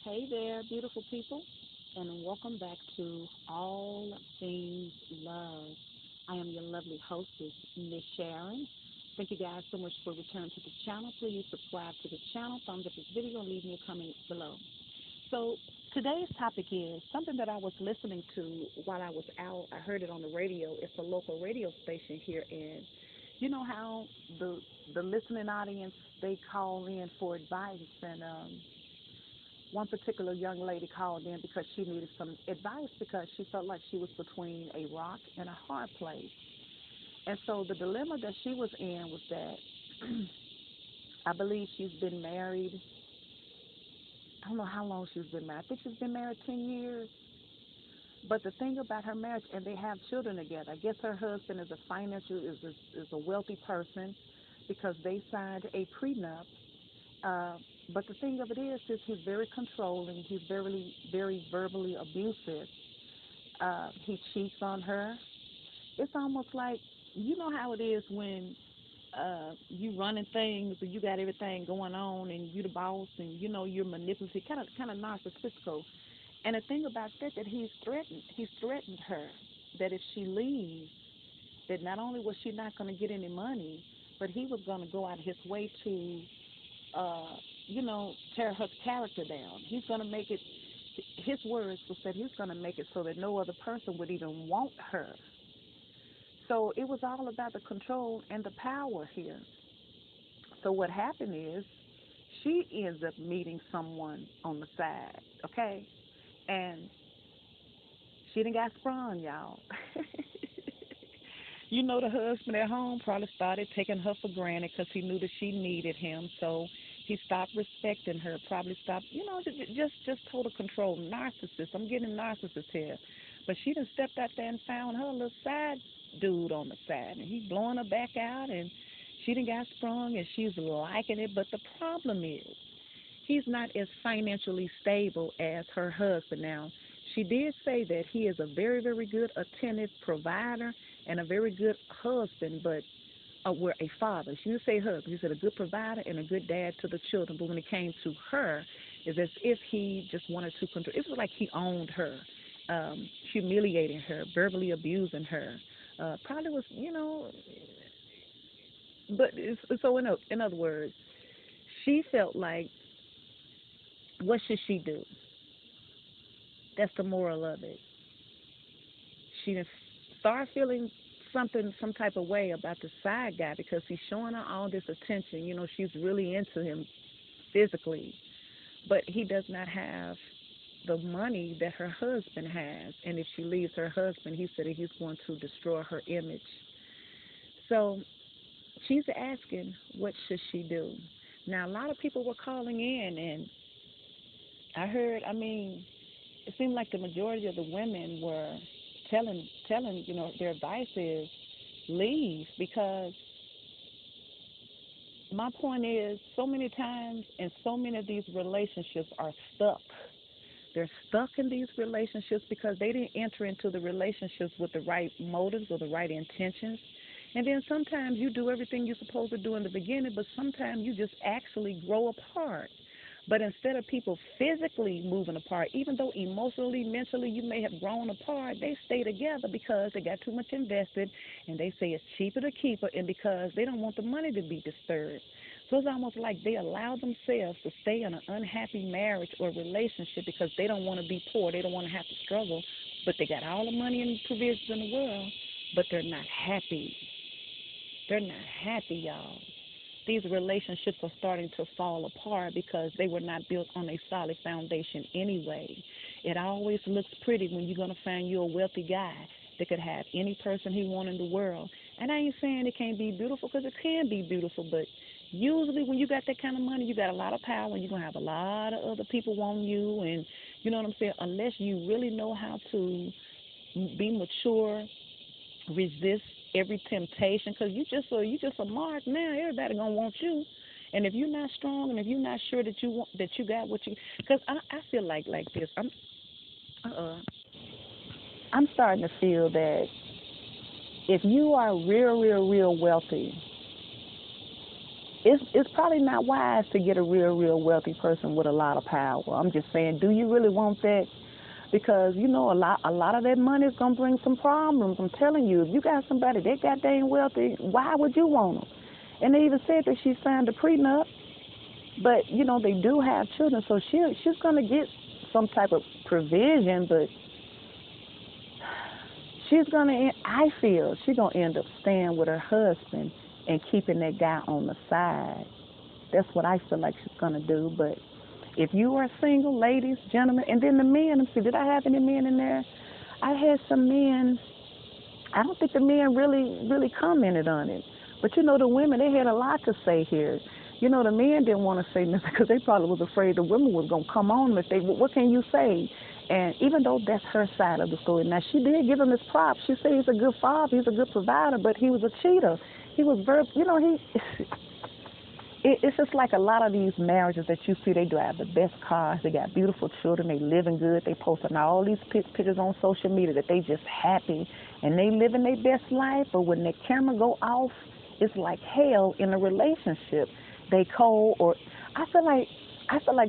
Hey there, beautiful people, and welcome back to All Things Love. I am your lovely hostess, Miss Sharon. Thank you guys so much for returning to the channel. Please subscribe to the channel, thumbs up this video, and leave me a comment below. So today's topic is something that I was listening to while I was out. I heard it on the radio. It's a local radio station here, and you know how the listening audience they call in for advice and one particular young lady called in because she needed some advice because she felt like she was between a rock and a hard place. And so the dilemma that she was in was that I believe she's been married. I don't know how long she's been married. I think she's been married 10 years. But the thing about her marriage, and they have children together. I guess her husband is a financial, is a wealthy person because they signed a prenup. Uh, but the thing of it is he's very controlling. He's very verbally abusive. He cheats on her. It's almost like you know how it is when you running things and you got everything going on and you the boss and you know you're manipulative, kind of narcissistic. And the thing about that he's threatened her that if she leaves, that not only was she not going to get any money, but he was going to go out his way to uh, tear her character down. He's going to make it, his words was that he's going to make it so that no other person would even want her. So it was all about the control and the power here. So what happened is she ends up meeting someone on the side, okay? And she done got sprung, y'all. You know, the husband at home probably started taking her for granted because he knew that she needed him. So he stopped respecting her. Probably stopped, just total control. Narcissist. I'm getting narcissist here, but she done stepped out there and found her little side dude on the side, and he's blowing her back out, and she done got sprung, and she's liking it. But the problem is he's not as financially stable as her husband. Now, she did say that he is a very, very good attentive provider and a very good husband, but were a father. She didn't say husband. She said a good provider and a good dad to the children. But when it came to her, it's as if he just wanted to control. It was like he owned her, humiliating her, verbally abusing her. Probably was, but so in other words, she felt like, what should she do? That's the moral of it. She didn't start feeling some type of way about the side guy because he's showing her all this attention. You know, she's really into him physically, but he does not have the money that her husband has. And if she leaves her husband, he said that he's going to destroy her image. So she's asking, what should she do? Now, a lot of people were calling in, and I heard, I mean, it seemed like the majority of the women were telling, their advice is leave because my point is so many times and so many of these relationships are stuck. They're stuck in these relationships because they didn't enter into the relationships with the right motives or the right intentions. And then sometimes you do everything you're supposed to do in the beginning, but sometimes you just actually grow apart. But instead of people physically moving apart, even though emotionally, mentally you may have grown apart, they stay together because they got too much invested and they say it's cheaper to keep her and because they don't want the money to be disturbed. So it's almost like they allow themselves to stay in an unhappy marriage or relationship because they don't want to be poor. They don't want to have to struggle, but they got all the money and provisions in the world, but they're not happy. They're not happy, y'all. These relationships are starting to fall apart because they were not built on a solid foundation anyway. It always looks pretty when you're going to find you a wealthy guy that could have any person he want in the world. And I ain't saying it can't be beautiful because it can be beautiful, but usually when you got that kind of money, you got a lot of power and you're going to have a lot of other people wanting you. And you know what I'm saying? Unless you really know how to be mature, resist every temptation because you just a mark now. Everybody gonna want you, and if you're not strong and if you're not sure that you got what you, because I feel like this. Uh I'm starting to feel that if you are real wealthy, it's probably not wise to get a real wealthy person with a lot of power. I'm just saying, do you really want that? Because you know a lot of that money is gonna bring some problems. I'm telling you, if you got somebody that goddamn wealthy, why would you want them? And they even said that she signed a prenup, but you know they do have children, so she's gonna get some type of provision, but I feel she's gonna end up staying with her husband and keeping that guy on the side. That's what I feel like she's gonna do. But if you are single, ladies, gentlemen, and then the men, let's see, did I have any men in there? I had some men. I don't think the men really commented on it. But you know, the women, they had a lot to say here. You know, the men didn't want to say nothing because they probably was afraid the women was going to come on if they, what can you say? And even though that's her side of the story, now she did give him his props. She said he's a good father, he's a good provider, but he was a cheater. He was very, you know, it's just like a lot of these marriages that you see, they drive the best cars, they got beautiful children, they living good, they posting all these pictures on social media that they just happy and they living their best life, but when the camera go off, it's like hell in a relationship. They cold, or I feel like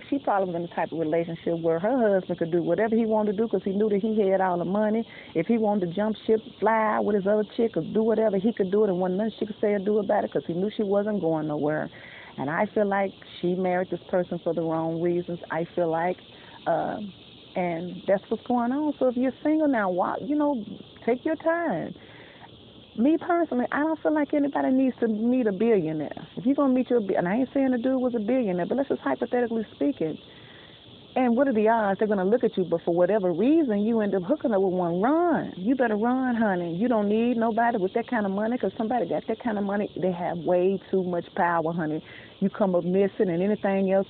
she probably was in the type of relationship where her husband could do whatever he wanted to do because he knew that he had all the money. If he wanted to jump ship, fly with his other chick, or do whatever, he could do it, and wasn't nothing she could say or do about it because he knew she wasn't going nowhere. And I feel like she married this person for the wrong reasons. I feel like, and that's what's going on. So if you're single now, why, you know, take your time. Me personally, I don't feel like anybody needs to meet a billionaire. If you're going to meet your, and I ain't saying the dude was a billionaire, but let's just hypothetically speaking. And what are the odds? They're going to look at you, but for whatever reason, you end up hooking up with one. Run. You better run, honey. You don't need nobody with that kind of money because somebody got that kind of money. They have way too much power, honey. You come up missing and anything else,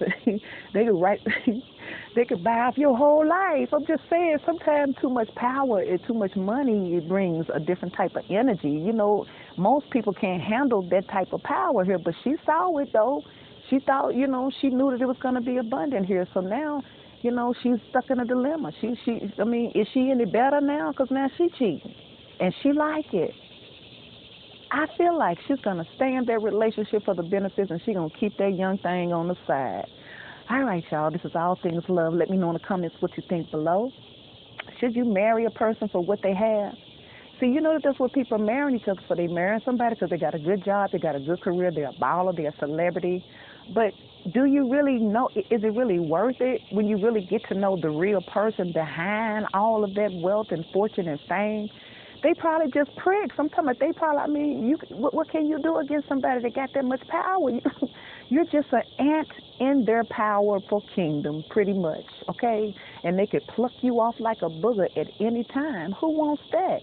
they could they could buy off your whole life. I'm just saying, sometimes too much power and too much money, it brings a different type of energy. You know, most people can't handle that type of power here, but she saw it, though. She thought, you know, she knew that it was going to be abundant here. So now, you know, she's stuck in a dilemma. I mean, is she any better now? Because now she's cheating. And she like it. I feel like she's going to stay in that relationship for the benefits, and she's going to keep that young thing on the side. All right, y'all. This is All Things Love. Let me know in the comments what you think below. Should you marry a person for what they have? See, you know that that's what people are marrying each other for. They marry somebody because they got a good job, they got a good career, they're a baller, they're a celebrity. But do you really know, is it really worth it when you really get to know the real person behind all of that wealth and fortune and fame? They probably just pricks. I'm talking about they probably, I mean, what can you do against somebody that got that much power? You're just an ant in their powerful kingdom, pretty much, okay? And they could pluck you off like a booger at any time. Who wants that?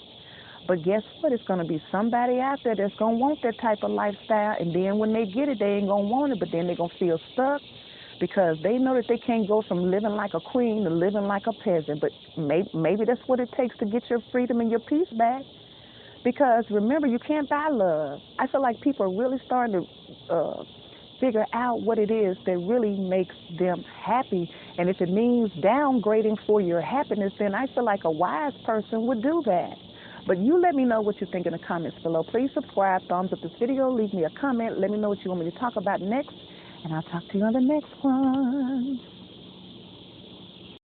But guess what? It's going to be somebody out there that's going to want that type of lifestyle. And then when they get it, they ain't going to want it. But then they're going to feel stuck because they know that they can't go from living like a queen to living like a peasant. But maybe that's what it takes to get your freedom and your peace back. Because remember, you can't buy love. I feel like people are really starting to figure out what it is that really makes them happy. And if it means downgrading for your happiness, then I feel like a wise person would do that. But you let me know what you think in the comments below. Please subscribe, thumbs up this video, leave me a comment. Let me know what you want me to talk about next, and I'll talk to you on the next one.